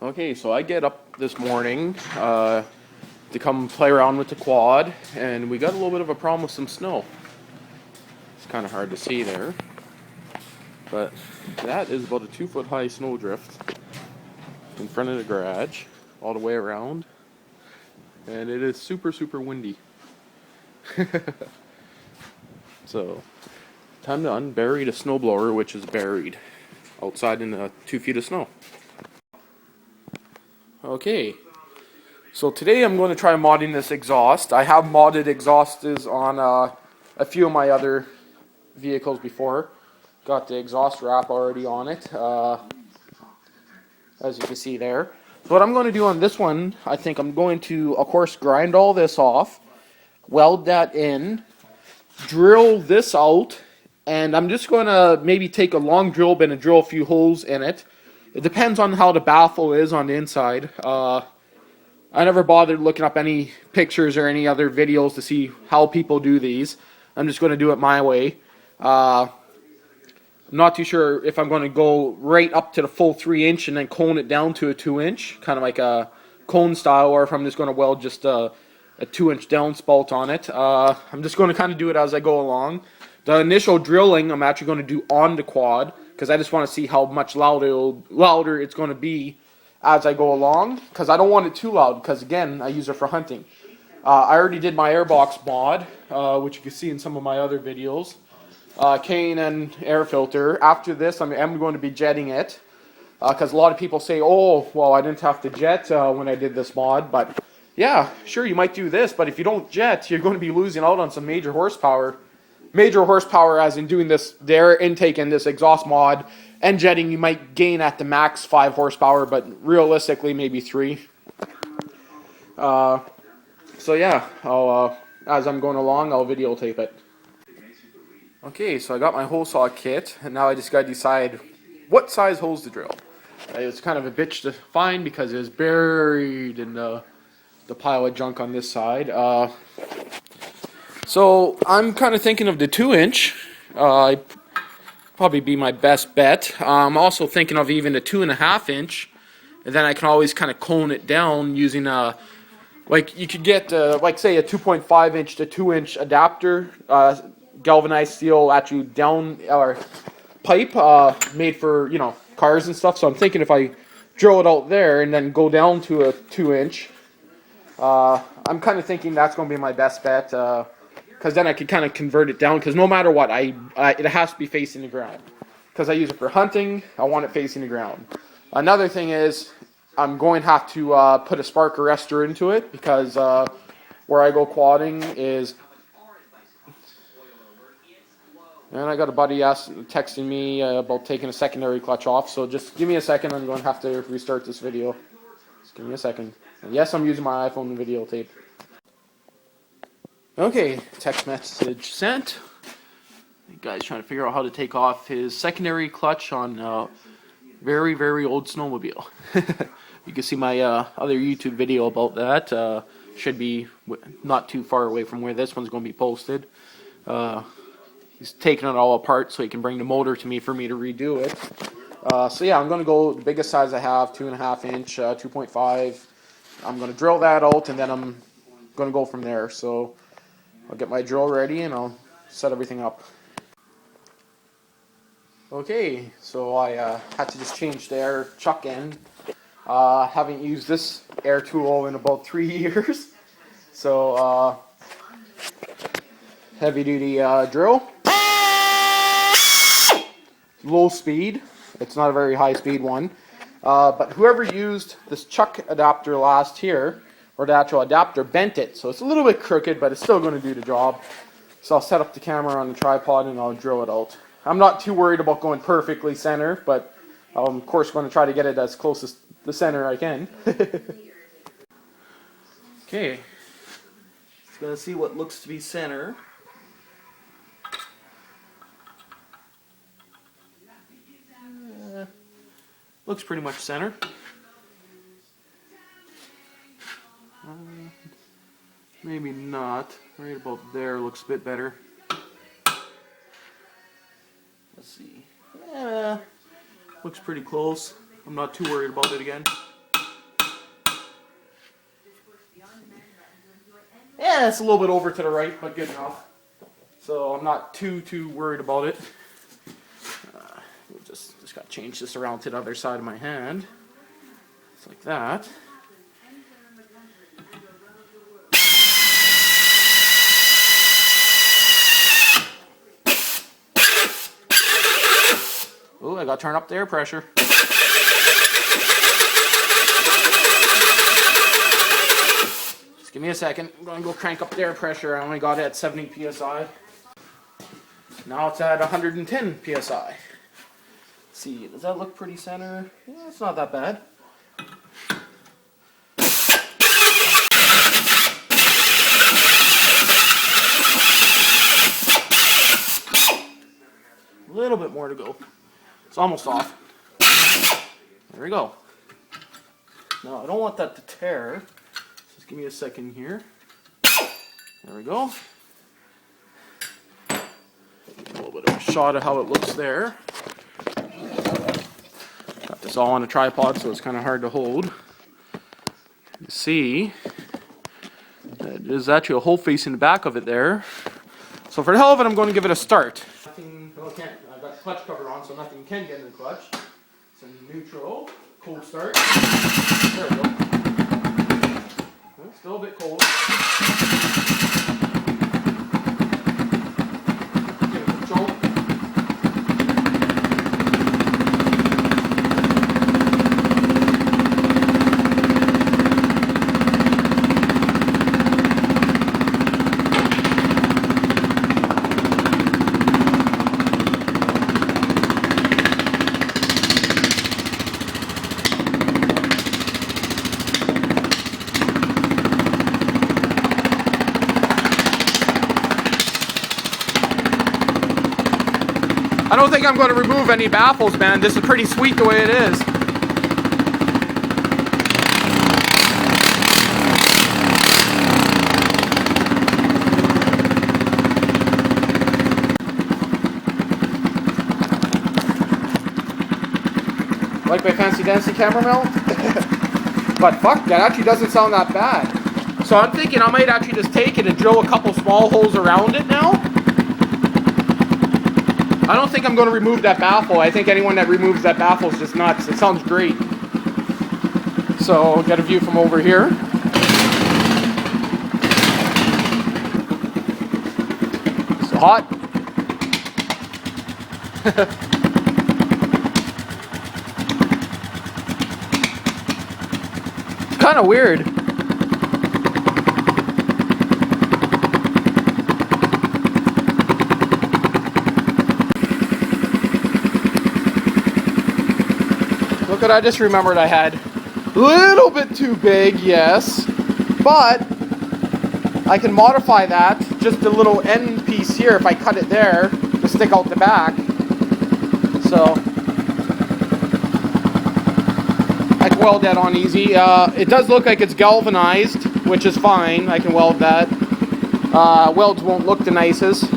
Okay, so I get up this morning to come play around with the quad, and we got a little bit of a problem with some snow. It's kind of hard to see there, but that is about a 2-foot high snowdrift in front of the garage, all the way around, and it is super, super windy. So, time to unbury the snowblower, which is buried outside in the 2 feet of snow. Okay, so today I'm going to try modding this exhaust. I have modded exhausts on a few of my other vehicles before. Got the exhaust wrap already on it, as you can see there. So what I'm going to do on this one, I think I'm going to, of course, grind all this off, weld that in, drill this out, and I'm just going to maybe take a long drill bit and drill a few holes in it. It depends on how the baffle is on the inside. I never bothered looking up any pictures or any other videos to see how people do these. I'm just going to do it my way. I'm not too sure if I'm going to go right up to the full 3-inch and then cone it down to a 2-inch, kind of like a cone style, or if I'm just going to weld just a 2-inch downspout on it. I'm just going to kind of do it as I go along. The initial drilling I'm actually going to do on the quad, because I just want to see how much louder it's going to be as I go along, because I don't want it too loud, because again, I use it for hunting. I already did my airbox mod, which you can see in some of my other videos. K&N air filter. After this, I'm going to be jetting it, because a lot of people say, oh, well, I didn't have to jet when I did this mod, but yeah, sure, you might do this, but if you don't jet, you're going to be losing out on some major horsepower. Major horsepower as in doing this, the air intake in this exhaust mod, and jetting, you might gain at the max 5 horsepower, but realistically maybe 3. So yeah, I'll, as I'm going along, I'll videotape it. Okay, so I got my hole saw kit, and now I just got to decide what size holes to drill. It's kind of a bitch to find because it was buried in the pile of junk on this side. So I'm kind of thinking of the 2-inch. Probably be my best bet. I'm also thinking of even the 2.5-inch, and then I can always kind of cone it down using like you could get like say a 2.5-inch to 2-inch adapter, galvanized steel actually down or pipe made for cars and stuff. So I'm thinking if I drill it out there and then go down to a 2-inch, I'm kind of thinking that's going to be my best bet. Because then I could kind of convert it down, because no matter what, it has to be facing the ground. Because I use it for hunting, I want it facing the ground. Another thing is, I'm going to have to put a spark arrestor into it, because where I go quadding is... And I got a buddy texting me about taking a secondary clutch off, so just give me a second, I'm going to have to restart this video. Just give me a second. And yes, I'm using my iPhone videotape. Okay, text message sent. The guy's trying to figure out how to take off his secondary clutch on a very, very old snowmobile. You can see my other YouTube video about that. Should be not too far away from where this one's going to be posted. He's taking it all apart so he can bring the motor to me for me to redo it. So yeah, I'm going to go the biggest size I have, 2.5-inch, 2.5. I'm going to drill that out, and then I'm going to go from there. So I'll get my drill ready and I'll set everything up. Okay, so I had to just change the air chuck end. Haven't used this air tool in about 3 years. So heavy duty drill. Low speed. It's not a very high speed one. But whoever used this chuck adapter last here, or the actual adapter, bent it. So it's a little bit crooked, but it's still going to do the job. So I'll set up the camera on the tripod and I'll drill it out. I'm not too worried about going perfectly center, but I'm of course going to try to get it as close as the center I can. Okay, let's go see what looks to be center. Looks pretty much center. Maybe not. Right about there looks a bit better. Let's see. Looks pretty close. I'm not too worried about it again. it's a little bit over to the right, but good enough. So I'm not too worried about it. We'll just got to change this around to the other side of my hand. It's like that. Oh, I got to turn up the air pressure. Just give me a second. I'm going to go crank up the air pressure. I only got it at 70 psi. Now it's at 110 psi. Let's see, does that look pretty center? Yeah, it's not that bad. A little bit more to go. It's almost off. There we go. Now I don't want that to tear. Just give me a second here. There we go. A little bit of a shot of how it looks there. Got this all on a tripod, so it's kind of hard to hold. You see, there's actually a hole facing the back of it there. So for the hell of it, I'm going to give it a start. Nothing, well, I got the clutch cover on, so nothing can get in the clutch. It's in neutral, cold start. There we go. Well, still a bit cold. Give it control. I don't think I'm going to remove any baffles, man. This is pretty sweet the way it is. Like my fancy dancy camera mount? But fuck, that actually doesn't sound that bad. So I'm thinking I might actually just take it and drill a couple small holes around it now. I don't think I'm going to remove that baffle. I think anyone that removes that baffle is just nuts. It sounds great. So, get a view from over here. It's hot. It's kind of weird. Look what I just remembered I had. A little bit too big, yes. But I can modify that. Just a little end piece here, if I cut it there, to stick out the back. So I can weld that on easy. It does look like it's galvanized, which is fine. I can weld that. Welds won't look the nicest.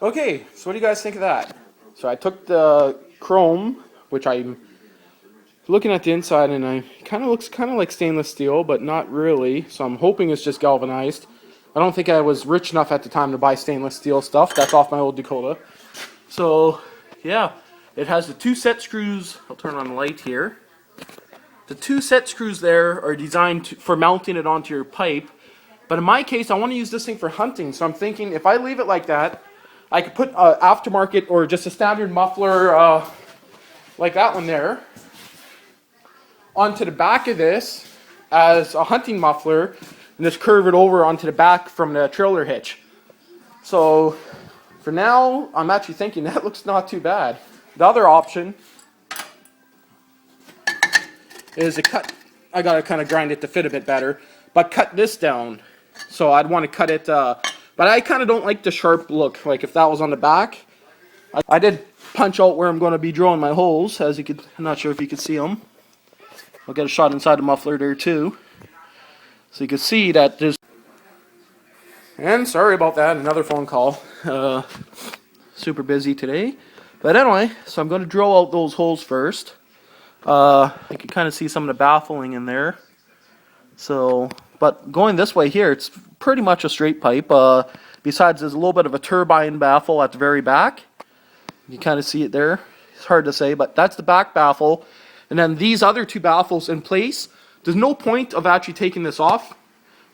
Okay, so what do you guys think of that? So I took the chrome, which I'm looking at the inside, and it looks kind of like stainless steel, but not really. So I'm hoping it's just galvanized. I don't think I was rich enough at the time to buy stainless steel stuff. That's off my old Dakota. So yeah, it has the 2 set screws. I'll turn on the light here. The 2 set screws there are designed for mounting it onto your pipe. But in my case, I want to use this thing for hunting. So I'm thinking if I leave it like that, I could put aftermarket or just a standard muffler like that one there onto the back of this as a hunting muffler and just curve it over onto the back from the trailer hitch. So for now, I'm actually thinking that looks not too bad. The other option is to cut, I gotta kind of grind it to fit a bit better, but cut this down. So I'd want to cut it, but I kind of don't like the sharp look. Like if that was on the back, I did punch out where I'm going to be drilling my holes, as you could, I'm not sure if you could see them. I'll get a shot inside the muffler there too. So you can see that there's, and sorry about that, another phone call. Super busy today. But anyway, so I'm going to drill out those holes first. You can kind of see some of the baffling in there. So But going this way here, it's pretty much a straight pipe. Besides, there's a little bit of a turbine baffle at the very back. You kind of see it there. It's hard to say, but that's the back baffle. And then these other two baffles in place. There's no point of actually taking this off,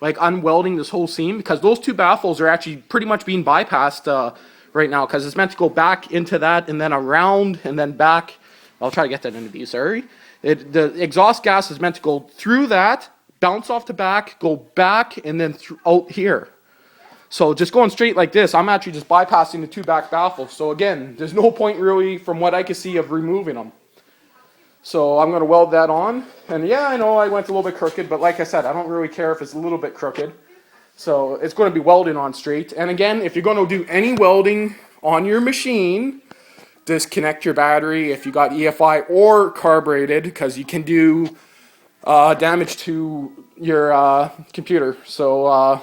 like unwelding this whole seam, because those two baffles are actually pretty much being bypassed right now, because it's meant to go back into that and then around and then back. I'll try to get that into these, sorry. The exhaust gas is meant to go through that, bounce off the back, go back, and then out here. So just going straight like this, I'm actually just bypassing the two back baffles. So again, there's no point really, from what I can see, of removing them. So I'm going to weld that on. And yeah, I know I went a little bit crooked, but like I said, I don't really care if it's a little bit crooked. So it's going to be welded on straight. And again, if you're going to do any welding on your machine, disconnect your battery if you got EFI or carbureted, because you can do damage to your computer. So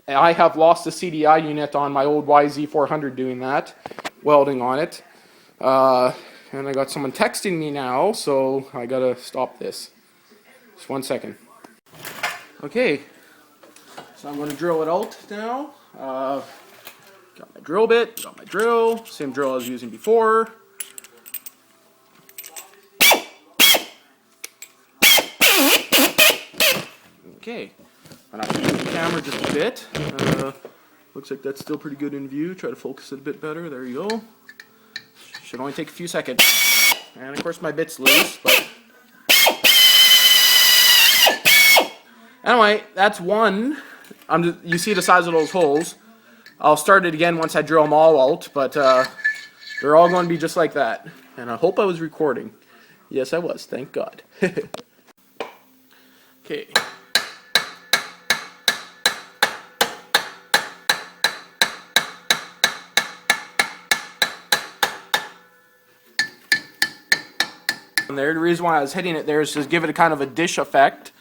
I have lost the CDI unit on my old YZ400 doing that, welding on it. And I got someone texting me now, so I gotta stop this. Just 1 second. Okay, so I'm gonna drill it out now. Got my drill bit, got my drill, same drill I was using before. Okay, I'm gonna use the camera just a bit. Looks like that's still pretty good in view. Try to focus it a bit better. There you go. Should only take a few seconds. And of course my bit's loose, but anyway, that's one. You see the size of those holes. I'll start it again once I drill them all out, but they're all going to be just like that. And I hope I was recording. Yes, I was. Thank God. Okay. There. The reason why I was hitting it there is to give it a kind of a dish effect,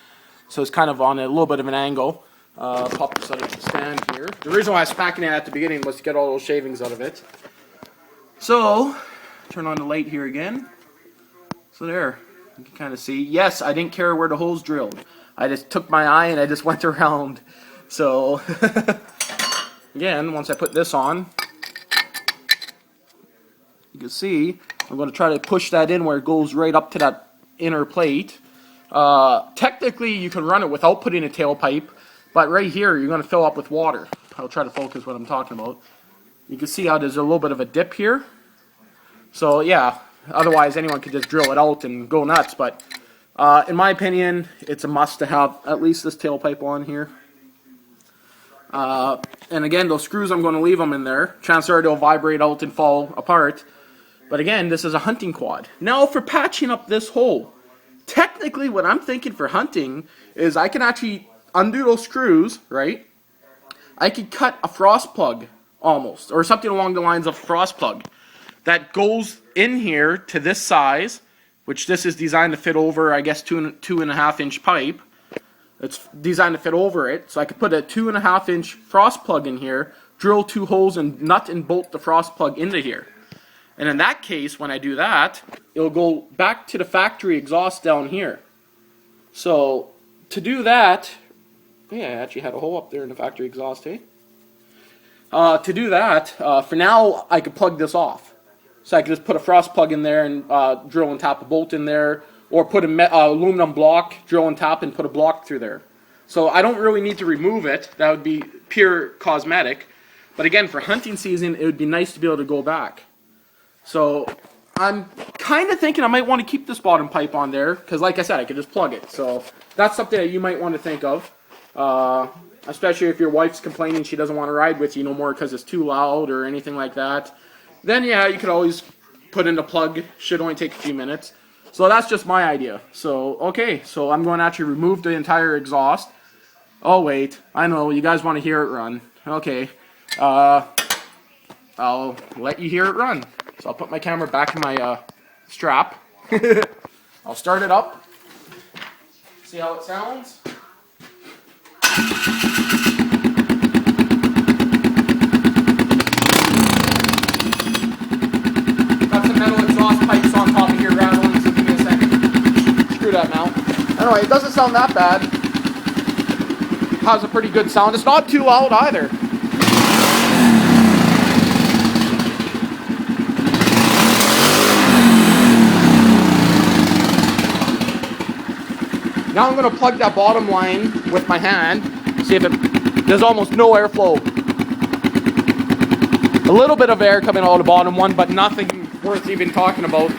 so it's kind of on a little bit of an angle. Pop this out of the stand here. The reason why I was packing it at the beginning was to get all those shavings out of it. So, turn on the light here again. So there, you can kind of see. Yes, I didn't care where the holes drilled. I just took my eye and I just went around. So, again, once I put this on, you can see I'm going to try to push that in where it goes right up to that inner plate. Technically, you can run it without putting a tailpipe, but right here, you're going to fill up with water. I'll try to focus what I'm talking about. You can see how there's a little bit of a dip here. So, yeah, otherwise anyone could just drill it out and go nuts, but in my opinion, it's a must to have at least this tailpipe on here. And again, those screws, I'm going to leave them in there. Chances are they'll vibrate out and fall apart. But again, this is a hunting quad. Now for patching up this hole. Technically, what I'm thinking for hunting is I can actually undo those screws, right? I could cut a frost plug almost, or something along the lines of frost plug that goes in here to this size, which this is designed to fit over, I guess, 2.5 inch pipe. It's designed to fit over it, so I could put a 2.5 inch frost plug in here, drill 2 holes and nut and bolt the frost plug into here. And in that case, when I do that, it'll go back to the factory exhaust down here. So, to do that, yeah, I actually had a hole up there in the factory exhaust, eh? To do that, for now, I could plug this off. So I could just put a frost plug in there and drill and tap a bolt in there, or put an aluminum block, drill and tap and put a block through there. So I don't really need to remove it. That would be pure cosmetic. But again, for hunting season, it would be nice to be able to go back. So I'm kind of thinking I might want to keep this bottom pipe on there, because like I said, I could just plug it. So that's something that you might want to think of, especially if your wife's complaining she doesn't want to ride with you no more because it's too loud or anything like that. Then yeah, you could always put in the plug. Should only take a few minutes. So that's just my idea. So okay, so I'm going to actually remove the entire exhaust. Oh wait, I know you guys want to hear it run. Okay, I'll let you hear it run. So I'll put my camera back in my strap. I'll start it up. See how it sounds. Got some metal exhaust pipes on top of here rattling, so give me a second. Screw that now. Anyway, it doesn't sound that bad. has a pretty good sound. It's not too loud either. Now I'm going to plug that bottom line with my hand, see if there's almost no airflow. A little bit of air coming out of the bottom one, but nothing worth even talking about.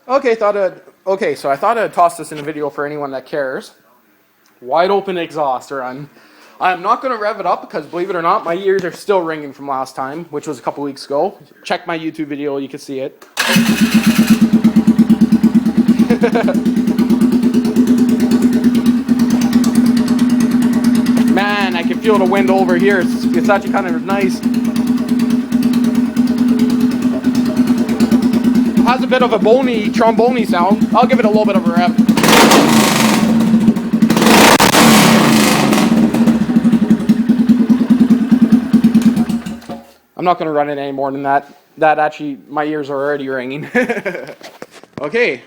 Okay, so I thought I'd toss this in a video for anyone that cares. Wide open exhaust run. I'm not going to rev it up because, believe it or not, my ears are still ringing from last time, which was a couple weeks ago. Check my YouTube video, you can see it. Man, I can feel the wind over here. It's actually kind of nice. It has a bit of a bony, trombone sound. I'll give it a little bit of a rev. I'm not going to run it any more than that. That actually, my ears are already ringing. Okay,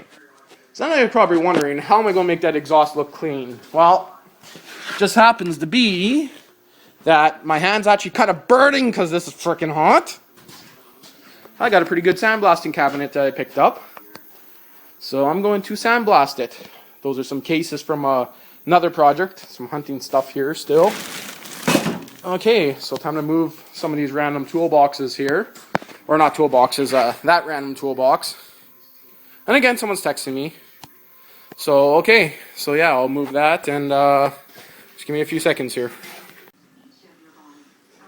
so now you're probably wondering, how am I going to make that exhaust look clean? Well, it just happens to be that my hand's actually kind of burning because this is freaking hot. I got a pretty good sandblasting cabinet that I picked up. So I'm going to sandblast it. Those are some cases from another project. Some hunting stuff here still. Okay, so time to move some of these random toolboxes here. Or not toolboxes, that random toolbox. And again, someone's texting me. So, okay. So yeah, I'll move that and just give me a few seconds here.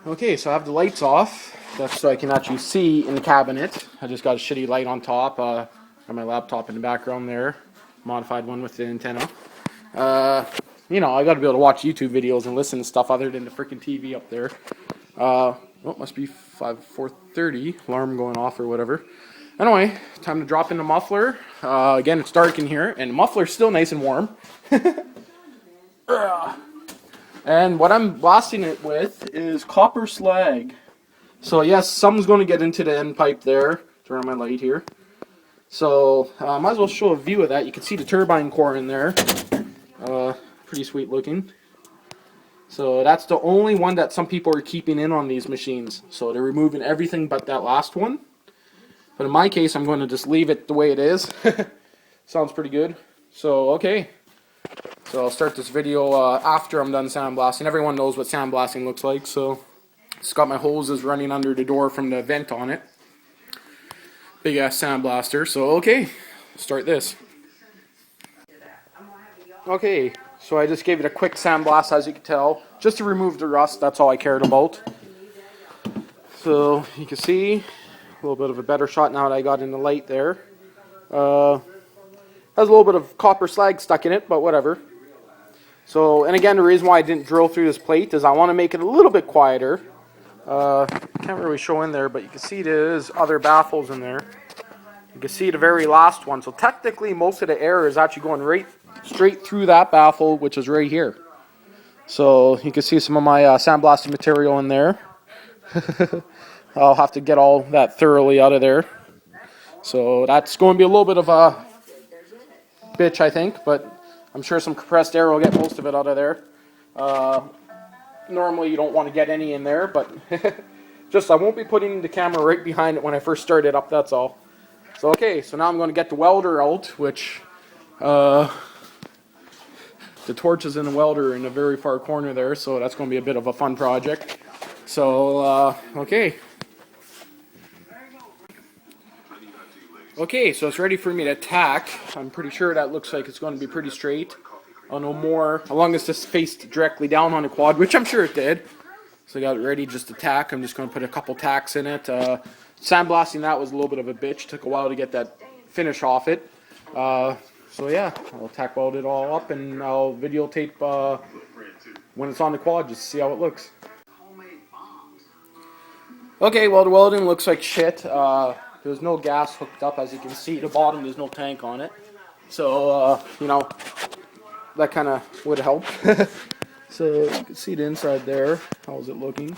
Okay, so I have the lights off. That's so I can actually see in the cabinet. I just got a shitty light on top. Got my laptop in the background there. Modified one with the antenna. You know, I got to be able to watch YouTube videos and listen to stuff other than the freaking TV up there. Oh, it must be 4:30. Alarm going off or whatever. Anyway, time to drop in the muffler. Again, it's dark in here, and the muffler's still nice and warm. And what I'm blasting it with is copper slag. So yes, some's going to get into the end pipe there. Turn on my light here. So might as well show a view of that. You can see the turbine core in there. Pretty sweet looking. So that's the only one that some people are keeping in on these machines. So they're removing everything but that last one. But in my case, I'm going to just leave it the way it is. Sounds pretty good. So, okay. So I'll start this video after I'm done sandblasting. Everyone knows what sandblasting looks like. So it's got my hoses running under the door from the vent on it. Big ass sandblaster. So, okay. Start this. Okay. So I just gave it a quick sandblast, as you can tell, just to remove the rust. That's all I cared about. So you can see a little bit of a better shot now that I got in the light there. Has a little bit of copper slag stuck in it, but whatever. So, and again, the reason why I didn't drill through this plate is I want to make it a little bit quieter. Can't really show in there, but you can see there's other baffles in there. You can see the very last one. So technically, most of the air is actually going right straight through that baffle, which is right here. So you can see some of my sandblasting material in there. I'll have to get all that thoroughly out of there. So that's going to be a little bit of a bitch, I think, but I'm sure some compressed air will get most of it out of there. Normally you don't want to get any in there, but just I won't be putting the camera right behind it when I first start it up, that's all. So okay, so now I'm going to get the welder out, which the torch is in the welder in a very far corner there, so that's going to be a bit of a fun project. So, okay. Okay, so it's ready for me to tack. I'm pretty sure that looks like it's going to be pretty straight. I'll know more, as long as this faced directly down on the quad, which I'm sure it did. So I got it ready just to tack. I'm just going to put a couple tacks in it. Sandblasting that was a little bit of a bitch. Took a while to get that finish off it. So yeah, I'll tack weld it all up and I'll videotape when it's on the quad just to see how it looks. Okay, well the welding looks like shit. There's no gas hooked up, as you can see. The bottom, there's no tank on it. So, you know, that kind of would help. So you can see the inside there. How's it looking?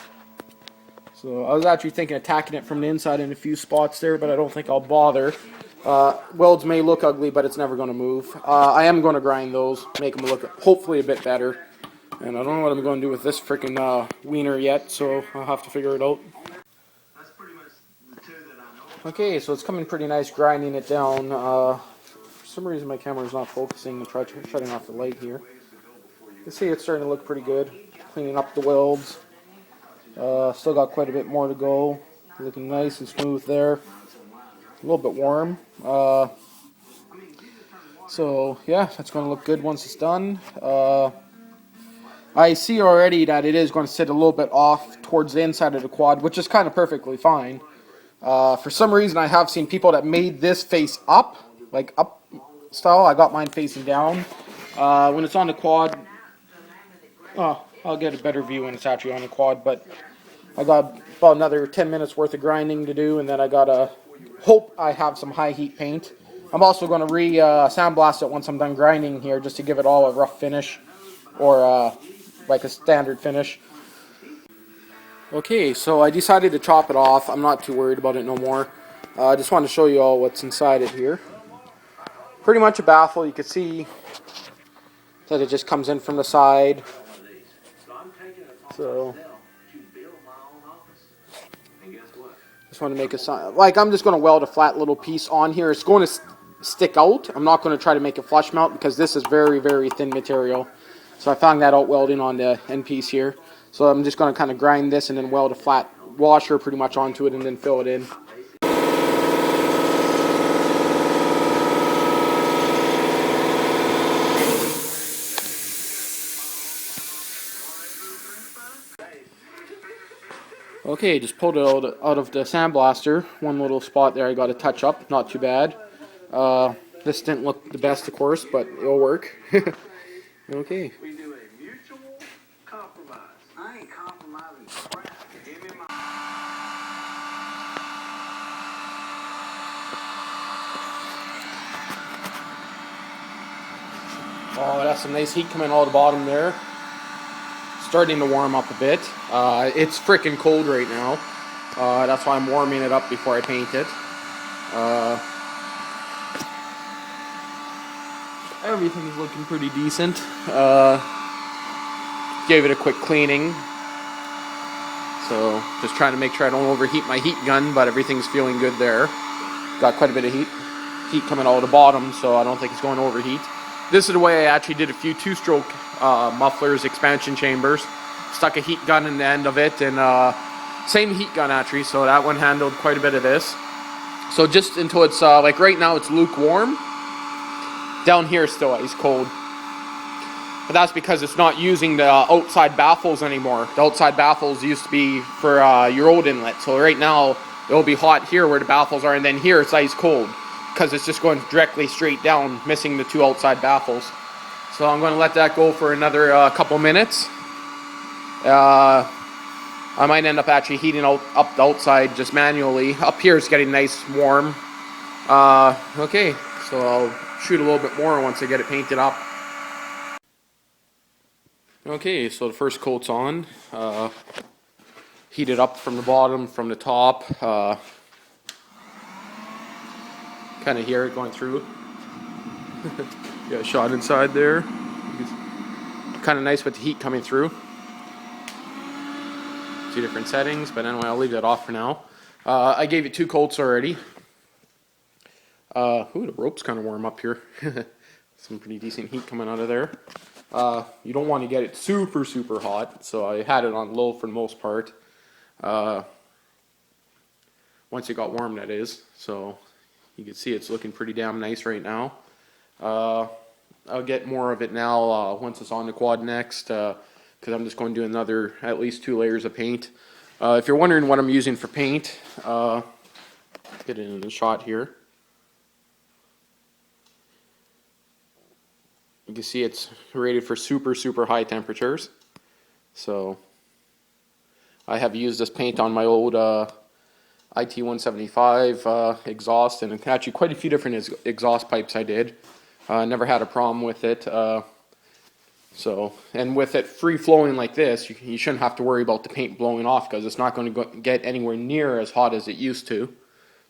So I was actually thinking of tacking it from the inside in a few spots there, but I don't think I'll bother. Welds may look ugly, but it's never going to move. I am going to grind those, make them look hopefully a bit better. And I don't know what I'm going to do with this freaking wiener yet, so I'll have to figure it out. Okay, so it's coming pretty nice grinding it down. For some reason my camera's not focusing. I'm shutting off the light here. You can see it's starting to look pretty good. Cleaning up the welds. Still got quite a bit more to go. Looking nice and smooth there. A little bit warm. So yeah, that's going to look good once it's done. I see already that it is going to sit a little bit off towards the inside of the quad, which is kind of perfectly fine. For some reason, I have seen people that made this face up, like up style. I got mine facing down. When it's on the quad, I'll get a better view when it's actually on the quad, but I got about another 10 minutes worth of grinding to do, and then I gotta hope I have some high heat paint. I'm also going to sandblast it once I'm done grinding here, just to give it all a rough finish, or like a standard finish. Okay, so I decided to chop it off. I'm not too worried about it no more. I just wanted to show you all what's inside it here. Pretty much a baffle. You can see that it just comes in from the side. So just want to make a sign. Like, I'm just going to weld a flat little piece on here. It's going to stick out. I'm not going to try to make a flush mount because this is very, very thin material. So I found that out welding on the end piece here. So I'm just going to kind of grind this and then weld a flat washer pretty much onto it and then fill it in. Okay, just pulled it out of the sandblaster. One little spot there I got to touch up. Not too bad. This didn't look the best, of course, but it'll work. Okay. We do a mutual compromise. I ain't compromising crap. Give me my... Oh, that's some nice heat coming out of the bottom there. Starting to warm up a bit. It's freaking cold right now. That's why I'm warming it up before I paint it. Everything's looking pretty decent. Gave it a quick cleaning. So just trying to make sure I don't overheat my heat gun, but everything's feeling good there. Got quite a bit of heat coming out of the bottom, so I don't think it's going to overheat. This is the way I actually did a few two-stroke mufflers, expansion chambers. Stuck a heat gun in the end of it, and same heat gun actually, so that one handled quite a bit of this. So just until it's, like right now it's lukewarm. Down here still it's cold. But that's because it's not using the outside baffles anymore. The outside baffles used to be for your old inlet. So right now it'll be hot here where the baffles are, and then here it's ice cold because it's just going directly straight down, missing the two outside baffles. So I'm going to let that go for another couple minutes. I might end up actually heating up the outside just manually. Up here it's getting nice warm. Okay, so I'll shoot a little bit more once I get it painted up. Okay, so the first coat's on. Heat it up from the bottom, from the top. Kind of hear it going through. Got a shot inside there. Kind of nice with the heat coming through. Two different settings, but anyway, I'll leave that off for now. I gave it 2 coats already. Ooh, the rope's kind of warm up here. Some pretty decent heat coming out of there. You don't want to get it super, super hot, so I had it on low for the most part. Once it got warm, that is. So you can see it's looking pretty damn nice right now. I'll get more of it now once it's on the quad next, because I'm just going to do another at least 2 layers of paint. If you're wondering what I'm using for paint, get it in the shot here. You can see it's rated for super, super high temperatures. So I have used this paint on my old IT-175 exhaust, and actually quite a few different exhaust pipes I did. Never had a problem with it. And with it free flowing like this, you shouldn't have to worry about the paint blowing off, because it's not going to get anywhere near as hot as it used to.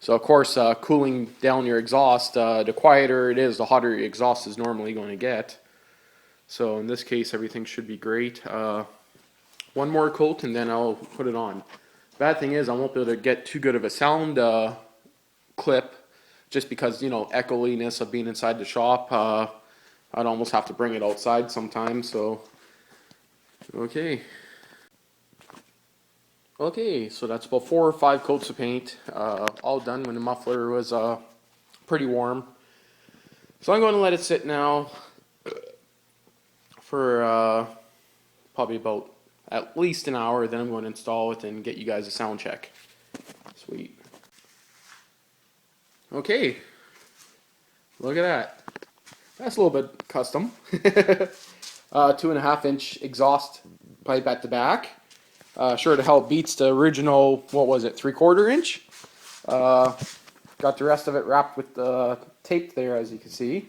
So of course, cooling down your exhaust, the quieter it is, the hotter your exhaust is normally going to get. So in this case, everything should be great. One more coat and then I'll put it on. Bad thing is I won't be able to get too good of a sound clip just because, you know, echoiness of being inside the shop. I'd almost have to bring it outside sometimes, so okay. Okay, so that's about 4 or 5 coats of paint, all done when the muffler was pretty warm. So I'm going to let it sit now for probably about at least an hour, then I'm going to install it and get you guys a sound check. Sweet. Okay, look at that. That's a little bit custom. 2.5-inch exhaust pipe at the back. Sure to hell beats the original, what was it, 3/4 inch? Got the rest of it wrapped with the tape there, as you can see.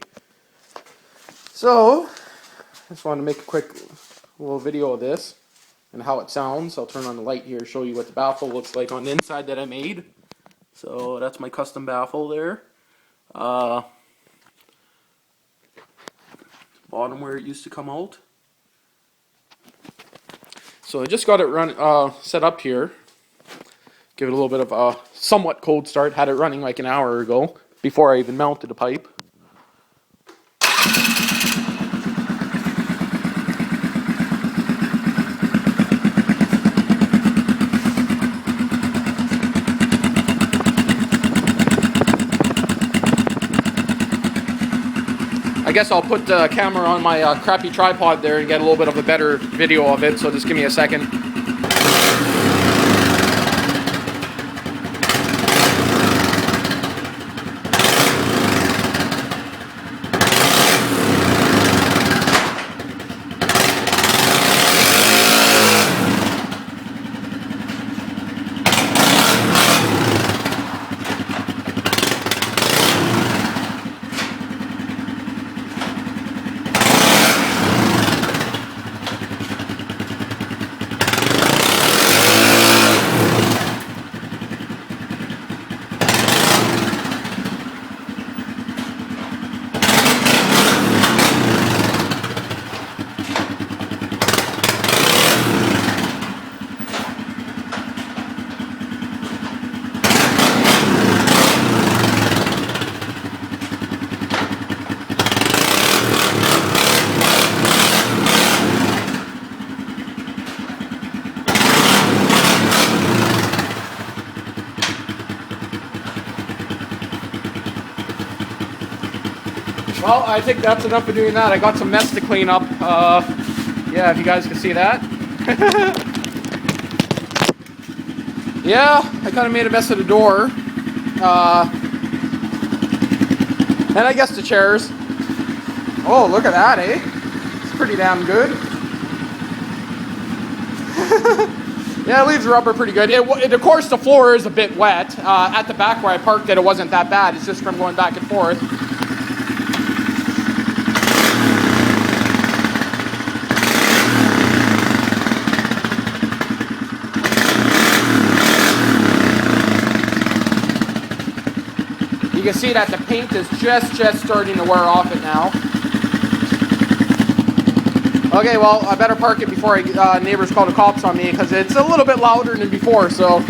So, just wanted to make a quick little video of this and how it sounds. I'll turn on the light here, show you what the baffle looks like on the inside that I made. So that's my custom baffle there. Bottom where it used to come out. So I just got it set up here. Give it a little bit of a somewhat cold start. Had it running like an hour ago before I even mounted the pipe. I guess I'll put the camera on my crappy tripod there and get a little bit of a better video of it, so just give me a second. Well, I think that's enough of doing that. I got some mess to clean up. Yeah, if you guys can see that. Yeah, I kind of made a mess of the door. And I guess the chairs. Oh, look at that, eh? It's pretty damn good. Yeah, it leaves the rubber pretty good. Of course, the floor is a bit wet. At the back where I parked it wasn't that bad. It's just from going back and forth. You can see that the paint is just starting to wear off it now. Okay, well, I better park it before neighbors call the cops on me, because it's a little bit louder than before, so.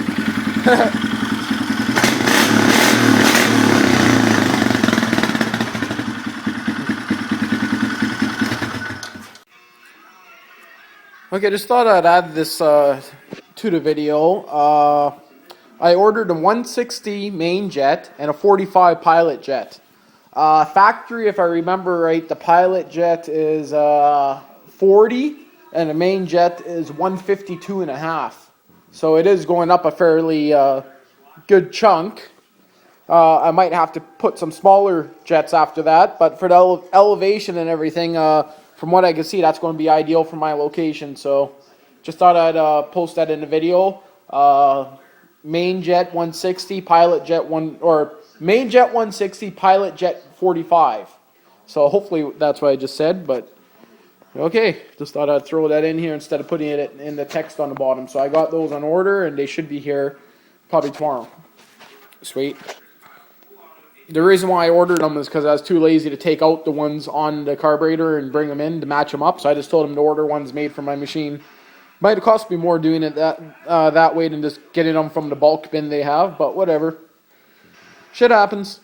Okay, just thought I'd add this to the video. I ordered a 160 main jet and a 45 pilot jet. Factory, if I remember right, the pilot jet is 40 and the main jet is 152.5. So it is going up a fairly good chunk. I might have to put some smaller jets after that, but for the elevation and everything, from what I can see, that's going to be ideal for my location. So just thought I'd post that in the video. Main jet 160, pilot jet main jet 160, pilot jet 45. So hopefully that's what I just said, but okay, just thought I'd throw that in here instead of putting it in the text on the bottom. So I got those on order and they should be here probably tomorrow. Sweet. The reason why I ordered them is because I was too lazy to take out the ones on the carburetor and bring them in to match them up. So I just told him to order ones made for my machine. Might have cost me more doing it that way than just getting them from the bulk bin they have, but whatever. Shit happens.